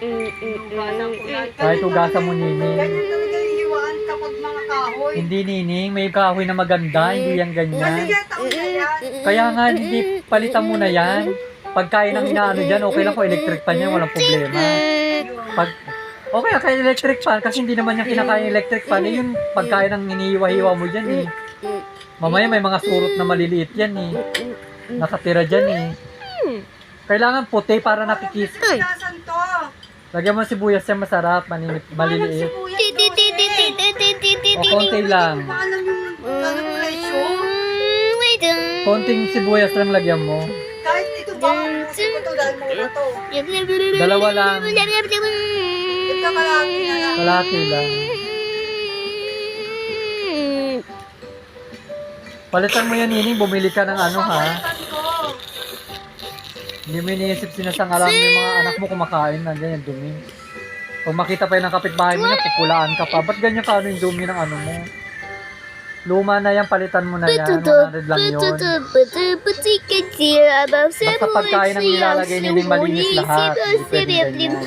Hugasan ko na. Kahit hugasan mo, Nining. Ganyan talaga yung hiwaan kapag mga kahoy. Hindi, Nining. May kahoy na maganda. Hindi yan Kasi ganyan. yan, taon na yan. Kaya nga, hindi palitan mo na yan. Pagkain ng inaano dyan, okay lang kung electric pan yan. Walang problema. Pag, okay lang kaya electric fan kasi hindi naman yung kinakain electric fan. Eh, yung pagkain ng hinihiwa-hiwa mo dyan eh. Mamaya may mga surot na maliliit yan eh. Nakatira dyan eh. Kailangan puti para nakikis. Hugasan to. Lagyan mo ng sibuyas yan, masarap, maliliit. O konti lang. Hindi ko alam yung presyo. Konting sibuyas lang lagyan mo. Kahit ito ba, kasi ko to dahil mura to. Dalawa lang. Ito kalaki na lang. Kalahati lang. Palitan mo yan, Nining. Bumili ka ng ano, ha? Palitan ko. Hindi mo iniisip sinasangalan mo yung mga anak mo kumakain na ganyan, dumi. Kung makita pa yun ng kapitbahay mo na, pupulaan ka pa. Ba't ganyan ka ano yung dumi ng ano mo? Luma na yan, palitan mo na yan. 100 lang yun. Basta pagkain ang nilalagay nining malinis lahat. Hindi pwede ganyan.